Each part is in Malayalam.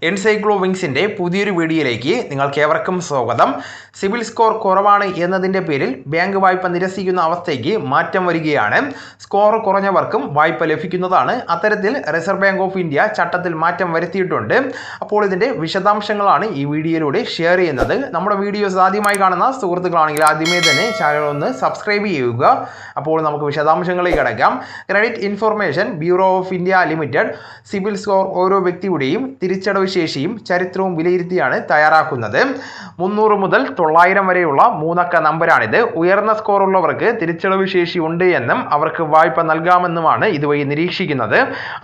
എൻസൈക്ലോ വിങ്സിൻ്റെ പുതിയൊരു വീഡിയോയിലേക്ക് നിങ്ങൾക്കേവർക്കും സ്വാഗതം. സിബിൽ സ്കോർ കുറവാണ് എന്നതിൻ്റെ പേരിൽ ബാങ്ക് വായ്പ നിരസിക്കുന്ന അവസ്ഥയ്ക്ക് മാറ്റം വരികയാണ്. സ്കോർ കുറഞ്ഞവർക്കും വായ്പ ലഭിക്കുന്നതാണ്. അത്തരത്തിൽ റിസർവ് ബാങ്ക് ഓഫ് ഇന്ത്യ ചട്ടത്തിൽ മാറ്റം വരുത്തിയിട്ടുണ്ട്. അപ്പോൾ ഇതിൻ്റെ വിശദാംശങ്ങളാണ് ഈ വീഡിയോയിലൂടെ ഷെയർ ചെയ്യുന്നത്. നമ്മുടെ വീഡിയോസ് ആദ്യമായി കാണുന്ന സുഹൃത്തുക്കളാണെങ്കിൽ ആദ്യമേ തന്നെ ചാനൽ ഒന്ന് സബ്സ്ക്രൈബ് ചെയ്യുക. അപ്പോൾ നമുക്ക് വിശദാംശങ്ങളിലേക്ക് കടക്കാം. Credit information bureau of India limited CIBIL score ഓരോ വ്യക്തിയുടെയും തിരിച്ചടവ് ശേഷിയും ചരിത്രവും വിലയിരുത്തിയാണ് തയ്യാറാക്കുന്നത്. 300 മുതൽ 900 വരെയുള്ള 3 അക്ക നമ്പരാണിത്. ഉയർന്ന സ്കോർ ഉള്ളവർക്ക് തിരിച്ചടവ് ശേഷി ഉണ്ട് എന്നും അവർക്ക് വായ്പ നൽകാമെന്നുമാണ് ഇതുവഴി നിരീക്ഷിക്കുന്നത്.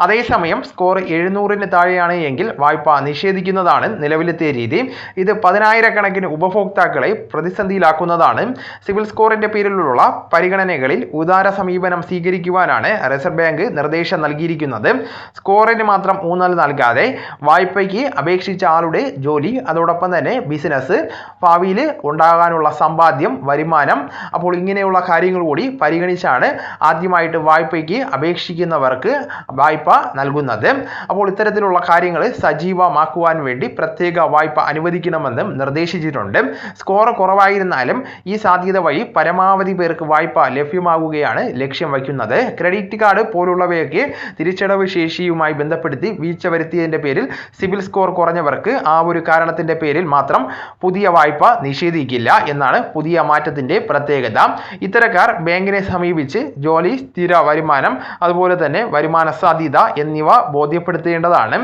അതേസമയം സ്കോർ 700-ന് താഴെയാണ് എങ്കിൽ വായ്പ നിഷേധിക്കുന്നതാണ് നിലവിലത്തെ രീതി. ഇത് 10,000-കണക്കിന് ഉപഭോക്താക്കളെ പ്രതിസന്ധിയിലാക്കുന്നതാണ്. സിബിൽ സ്കോറിന്റെ പേരിലുള്ള പരിഗണനകളിൽ ഉദാര സമീപനം സ്വീകരിക്കുവാനാണ് റിസർവ് ബാങ്ക് നിർദ്ദേശം നൽകിയിരിക്കുന്നത്. സ്കോറിന് മാത്രം ഊന്നൽ നൽകാതെ വായ്പയ്ക്ക് അപേക്ഷിച്ച ആളുടെ ജോലി, അതോടൊപ്പം തന്നെ ബിസിനസ്, ഭാവിയിൽ ഉണ്ടാകാനുള്ള സമ്പാദ്യം, വരുമാനം, അപ്പോൾ ഇങ്ങനെയുള്ള കാര്യങ്ങൾ കൂടി പരിഗണിച്ചാണ് ആദ്യമായിട്ട് വായ്പയ്ക്ക് അപേക്ഷിക്കുന്നവർക്ക് വായ്പ നൽകുന്നത്. അപ്പോൾ ഇത്തരത്തിലുള്ള കാര്യങ്ങൾ സജീവമാക്കുവാൻ വേണ്ടി പ്രത്യേക വായ്പ അനുവദിക്കണമെന്നും നിർദ്ദേശിച്ചിട്ടുണ്ട്. സ്കോർ കുറവായിരുന്നാലും ഈ സാധ്യത വഴി പരമാവധി പേർക്ക് വായ്പ ലഭ്യമാകുകയാണ് ലക്ഷ്യം വയ്ക്കുന്നത്. ക്രെഡിറ്റ് കാർഡ് പോലുള്ളവയൊക്കെ തിരിച്ചടവ് ശേഷിയുമായി ബന്ധപ്പെടുത്തി വീഴ്ച വരുത്തിയതിന്റെ പേരിൽ സിബിൽ സ്കോർ കുറഞ്ഞവർക്ക് ആ ഒരു കാരണത്തിന്റെ പേരിൽ മാത്രം പുതിയ വായ്പ നിഷേധിക്കില്ല എന്നാണ് പുതിയ മാറ്റത്തിന്റെ പ്രത്യേകത. ഇത്തരക്കാർ ബാങ്കിനെ സമീപിച്ച് ജോലി, സ്ഥിര വരുമാനം, അതുപോലെ തന്നെ വരുമാന സാധ്യത എന്നിവ ബോധ്യപ്പെടുത്തേണ്ടതാണ്.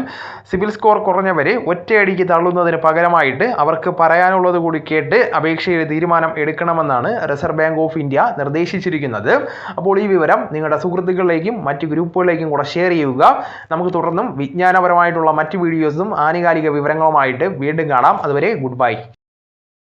സിബിൽ സ്കോർ കുറഞ്ഞവരെ ഒറ്റയടിക്ക് തള്ളുന്നതിന് പകരമായിട്ട് അവർക്ക് പറയാനുള്ളത് കൂടി കേട്ട് അപേക്ഷയിൽ തീരുമാനം എടുക്കണമെന്നാണ് റിസർവ് ബാങ്ക് ഓഫ് ഇന്ത്യ നിർദ്ദേശിച്ചിരിക്കുന്നത്. അപ്പോൾ ഈ വിവരം നിങ്ങളുടെ സുഹൃത്തുക്കളിലേക്കും മറ്റ് ഗ്രൂപ്പുകളിലേക്കും കൂടെ ഷെയർ ചെയ്യുക. നമുക്ക് തുടർന്നും വിജ്ഞാനപരമായിട്ടുള്ള മറ്റ് വീഡിയോസും ആനുകാലിക വിവരങ്ങളുമായിട്ട് വീണ്ടും കാണാം. അതുവരെ ഗുഡ് ബൈ.